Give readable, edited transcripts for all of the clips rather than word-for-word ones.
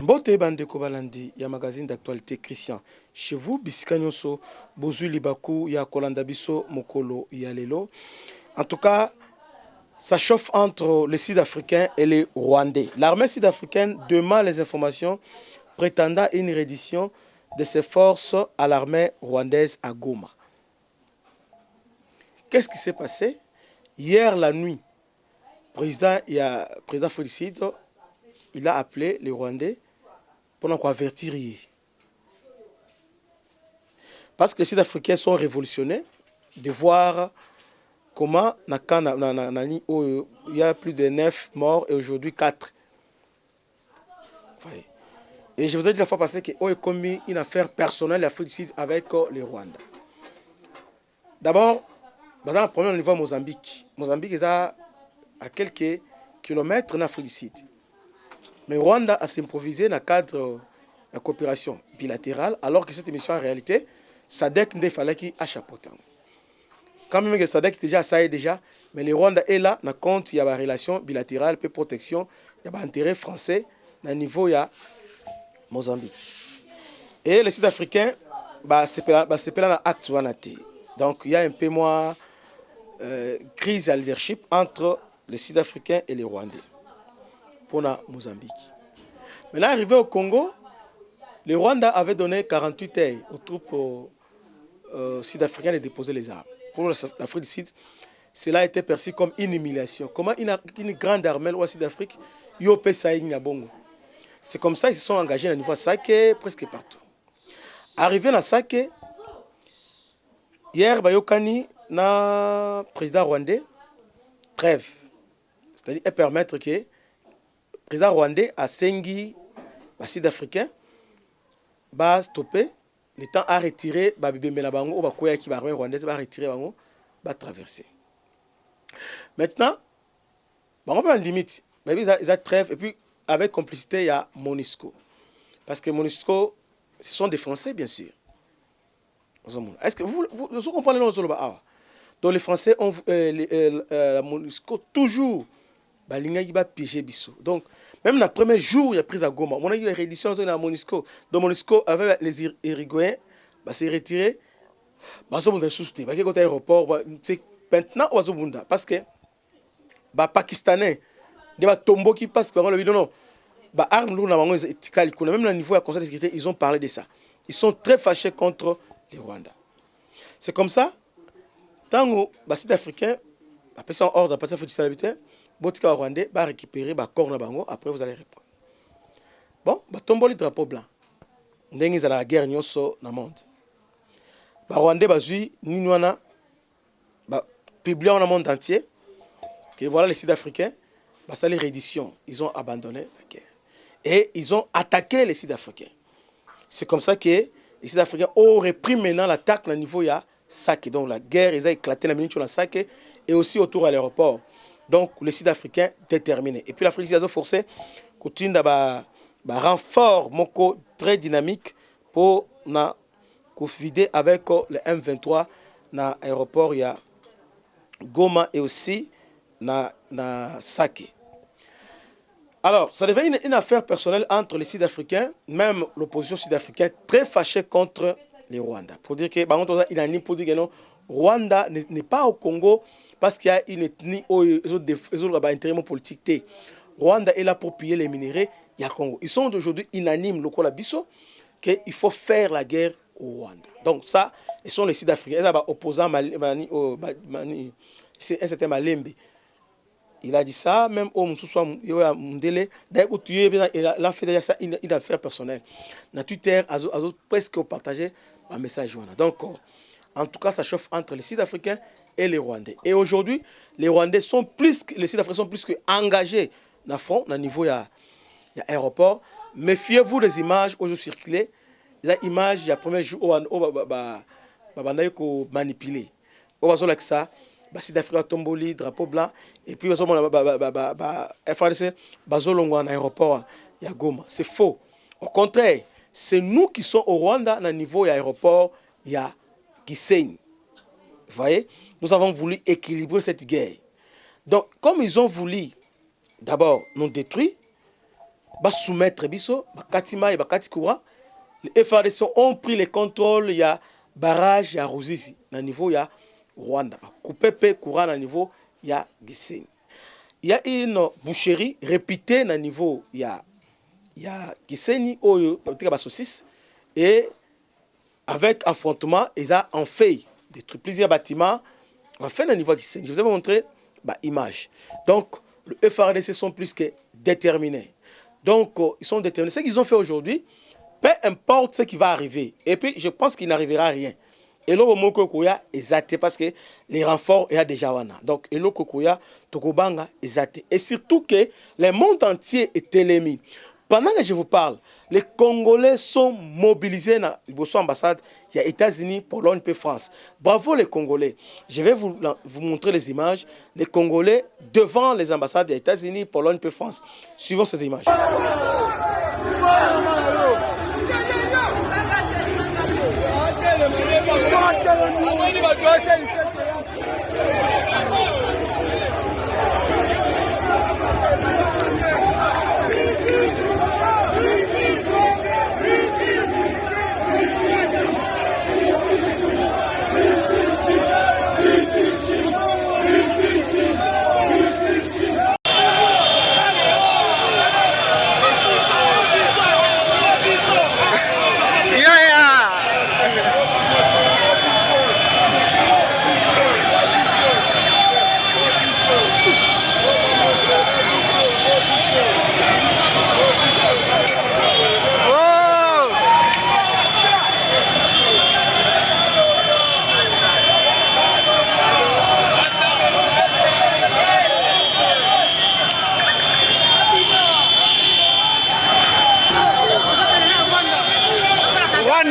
Mbote bandeko balandi ya magazine d'actualité Christian. Chez vous, bisika nyonso, bozu libaku ya kolanda biso mokolo ya lelo. En tout cas, ça chauffe entre les Sud-Africains et les Rwandais. L'armée sud-africaine demande les informations prétendant une reddition de ses forces à l'armée rwandaise à Goma. Qu'est-ce qui s'est passé? Hier la nuit, président Félicite, il a appelé les Rwandais pour nous avertir. Parce que les Sud-Africains sont révolutionnés de voir comment il y a plus de 9 morts et aujourd'hui 4. Et je vous ai dit la fois passée qu'il a commis une affaire personnelle à Félicite avec les Rwandais. D'abord, dans le premier niveau Mozambique. Mozambique est à quelques kilomètres de Félicite. Mais Rwanda a s'improvisé dans le cadre de coopération bilatérale, alors que cette mission en réalité, SADC ne fallait qu'il chapeauté. Quand même que SADC déjà ça est déjà, mais le Rwanda est là, dans compte il y a une relation bilatérale, puis protection, il y a un intérêt français dans le niveau il y a Mozambique. Et les Sud-Africains, c'est pas dans l'acte. Donc il y a un peu moins crise de leadership entre les Sud-Africains et les Rwandais pour la Mozambique. Maintenant, arrivé au Congo, le Rwanda avait donné 48 heures aux troupes sud-africaines de déposer les armes. Pour l'Afrique du Sud, cela a été perçu comme une humiliation. Comment une grande armée au Sud-Afrique, c'est comme ça qu'ils se sont engagés à niveau Sake, presque partout. Arrivé à Sake, hier, Bayokani, le président rwandais, trêve. C'est-à-dire permettre que le président rwandais a sengi les Sud-Africains va stopper le temps à retirer l'armée rwandaise va retirer va traverser. Maintenant, on va limite, ils ont trêve et puis avec complicité il y a MONUSCO. Parce que MONUSCO, ce sont des Français bien sûr. Est-ce que vous comprenez le Zoloba? Donc les Français ont la MONUSCO toujours piégé biso. Donc même le premier jour il y a pris à Goma, on a eu une réédition de la MONUSCO. Donc MONUSCO avec les Irigoyens s'est retiré. Aéroport maintenant parce que Pakistanais des tombeaux qui passent par le non armes même le niveau de conseil de sécurité ils ont parlé de ça. Ils sont très fâchés contre les Rwandais. C'est comme ça tant que les Sud-Africains après ça ordre à partir de stabilité botika Rwandais va récupérer corps na bango après vous allez répondre. Bon tombeau le drapeau blanc ndenge za la guerre nyonso na monde. Rwandais bazui ninwana publié dans le monde entier que voilà les Sud-Africains ça les rééditions ils ont abandonné la guerre et ils ont attaqué les Sud-Africains. C'est comme ça que les Sud-Africains ont repris maintenant l'attaque au niveau ya Sake. Donc la guerre ils ont éclaté la minute sur la Sake et aussi autour à l'aéroport. Donc les Sud-Africains déterminés. Et puis l'Afrique a forcé continue d'avoir un renfort moko très dynamique pour na vider avec le M23 na aéroport ya Goma et aussi na Sake. Alors, ça devient une affaire personnelle entre les Sud-Africains, même l'opposition sud-africaine, très fâchée contre les Rwandais. Pour dire que, il a une pour dire que non, Rwanda n'est pas au Congo parce qu'il y a une ethnie ou un intérêt politique. Rwanda est là pour piller les minéraux, il y a Congo. Ils sont aujourd'hui unanimes, le Kolabiso, qu'il faut faire la guerre au Rwanda. Donc ça, ils sont les Sud-Africains. Ils sont opposants c'est un certain Malembe. Il a dit ça, même au Mundele, d'ailleurs, il a fait déjà ça, une affaire personnelle. Dans Twitter, ils ont presque partagé un message. Donc, en tout cas, ça chauffe entre les Sud-Africains et les Rwandais. Et aujourd'hui, les Rwandais sont plus, les Sud-Africains sont plus qu'engagés dans le front, dans le niveau, il y a aéroport. Méfiez-vous des images où je circulais. Les images, il y a le premier jour où on a manipulé. On va avec ça. Sud-Africa tomboli drapeau blanc et puis FRDC bazolongwa na aéroport ya Goma. C'est faux. Au contraire, c'est nous qui sommes au Rwanda na niveau ya aéroport ya Gisenyi. Vous voyez, nous avons voulu équilibrer cette guerre. Donc comme ils ont voulu d'abord nous détruire, va soumettre biso, Katima et Bakati Koura. Les FARDC ont pris le contrôle, il y a barrage, il y a Ruzizi, au niveau il y a Rwanda. Coupé Koura, au niveau il y a Gisenyi. Il y a une boucherie répétée au niveau il y a Gisenyi, et avec affrontement, ils ont en fait détruit plusieurs bâtiments. Enfin, au niveau de Gisenyi, je vous ai montré l'image. Donc, le FARDC sont plus que déterminés. Donc, ils sont déterminés. Ce qu'ils ont fait aujourd'hui, peu importe ce qui va arriver. Et puis, je pense qu'il n'arrivera rien. Et là, au Kokoya, exacté parce que les renforts, il y a déjà wana. Donc, et là, Kokoya, Tokobanga, exacté. Et surtout que le monde entier est élémi. Pendant que je vous parle, les Congolais sont mobilisés dans l'ambassade. Il y a États-Unis, Pologne et France. Bravo les Congolais. Je vais vous montrer les images. Les Congolais devant les ambassades des États-Unis, Pologne et France. Suivons ces images.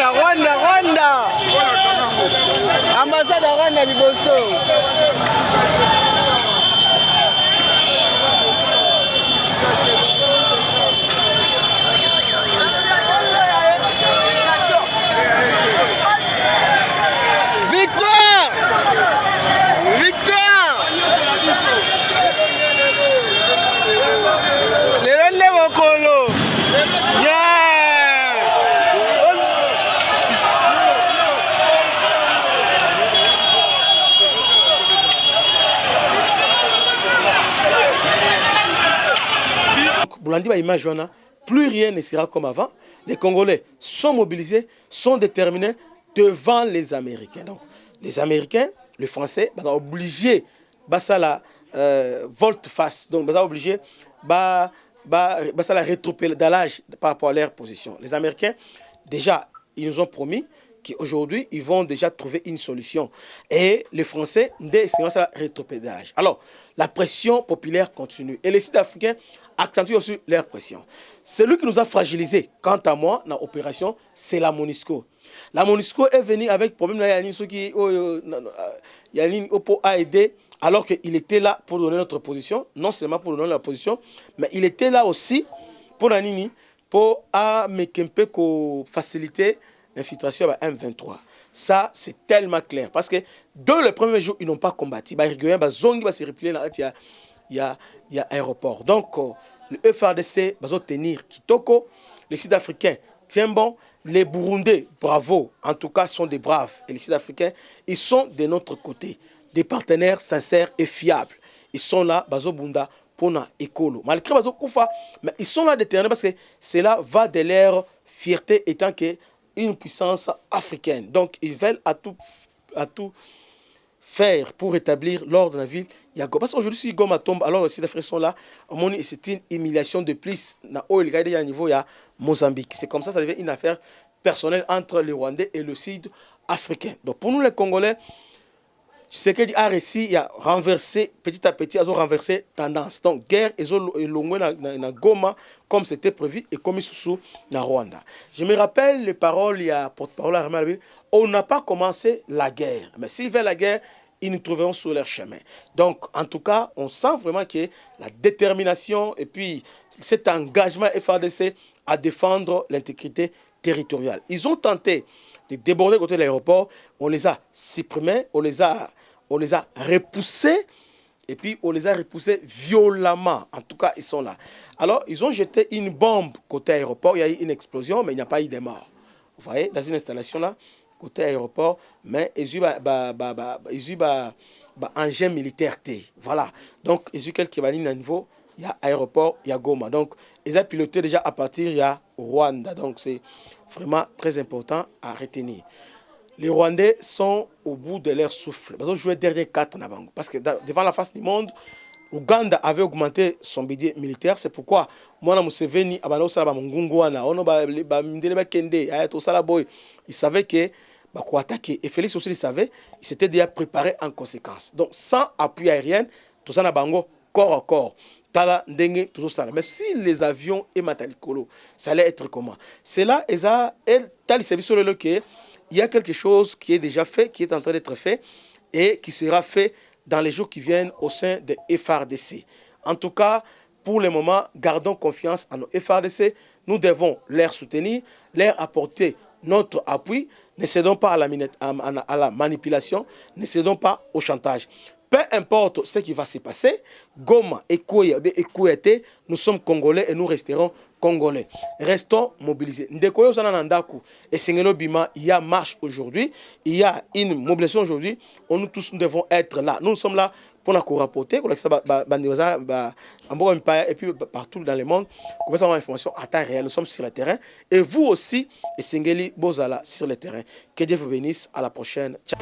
Rwanda ambassade ya Rwanda liboso. Victoire! Victoire! Le nde mokolo. Plus rien ne sera comme avant. Les Congolais sont mobilisés, sont déterminés devant les Américains. Donc, les Américains, les Français, sont obligés de la volte-face. Donc, ils sont obligés de la rétropédalage par rapport à leur position. Les Américains, déjà, ils nous ont promis qu'aujourd'hui, ils vont déjà trouver une solution. Et les Français, c'est la rétropédalage. Alors, la pression populaire continue. Et les Sud-Africains accentuent aussi leur pression. Celui qui nous a fragilisés, quant à moi, dans l'opération, c'est la MONUSCO. La MONUSCO est venue avec problème. Yannin Opo a aidé alors qu'il était là pour donner notre position. Non seulement pour donner la position, mais il était là aussi pour faciliter l'infiltration à M23. Ça, c'est tellement clair. Parce que dès le premier jour, ils n'ont pas combattu. Ils vont se replier dans il y a aéroport. Donc, le FARDC va tenir Kitoko. Les Sud-Africains tiennent bon. Les Burundais, bravo, en tout cas, sont des braves. Et les Sud-Africains, ils sont de notre côté. Des partenaires sincères et fiables. Ils sont là, Bazo Bunda, Pona Ekolo. Malgré Bazo Koufa, mais ils sont là déterminés parce que cela va de leur fierté étant qu'une puissance africaine. Donc, ils veulent à tout faire pour rétablir l'ordre dans la ville. Parce qu'aujourd'hui, si Goma tombe, alors les Sud-Africains sont là. C'est une humiliation de plus. Il niveau à Mozambique. C'est comme ça devient une affaire personnelle entre les Rwandais et le Sud-Africain. Donc pour nous, les Congolais, ce qu'il a réussi, il a renversé, petit à petit, ils ont renversé tendance. Donc guerre, ils ont longué dans Goma, comme c'était prévu, et comme sous dans Rwanda. Je me rappelle les paroles, il y a porte-parole à Ramal, on n'a pas commencé la guerre. Mais s'ils veulent la guerre, ils nous trouveront sur leur chemin. Donc, en tout cas, on sent vraiment que la détermination et puis cet engagement FARDC à défendre l'intégrité territoriale. Ils ont tenté de déborder côté de l'aéroport, on les a supprimés, on les a repoussés Et puis, on les a repoussés violemment. En tout cas, ils sont là. Alors, ils ont jeté une bombe côté aéroport. Il y a eu une explosion, mais il n'y a pas eu de morts. Vous voyez, dans une installation là, côté aéroport, mais ils ont eu un engin militaire. Voilà. Donc, ils ont eu quelques vanines à niveau. Il y a aéroport, il y a Goma. Donc, ils ont piloté déjà à partir, il y a Rwanda. Donc, c'est vraiment très important à retenir. Les Rwandais sont au bout de leur souffle. Ils ont joué dernier 4 en avant. Parce que devant la face du monde, l'Ouganda avait augmenté son budget militaire. C'est pourquoi moi, Museveni, il savait que quoi attaquer. Et Félix aussi le savait. Il s'était déjà préparé en conséquence. Donc, sans appui aérien, tout ça n'a pas corps à corps. Tala, Ndenge, tout ça. Mais si les avions et Matalikolo, ça allait être comment? C'est là, il y a quelque chose qui est déjà fait, qui est en train d'être fait et qui sera fait dans les jours qui viennent au sein de FRDC. En tout cas, pour le moment, gardons confiance en nos FRDC. Nous devons les soutenir, leur apporter notre appui. Ne cédons pas à la manipulation, ne cédons pas au chantage. Peu importe ce qui va se passer, Goma et Kouété, nous sommes Congolais et nous resterons Congolais. Restons mobilisés. Ndekoyo Sananandaku et Sengelo Bima, il y a marche aujourd'hui, il y a une mobilisation aujourd'hui. Nous tous nous devons être là. Nous sommes là pour nous rapporter, et puis partout dans le monde, pour avoir l'information à temps réel. Nous sommes sur le terrain. Et vous aussi, et Sengeli Bozala sur le terrain. Que Dieu vous bénisse. À la prochaine. Ciao.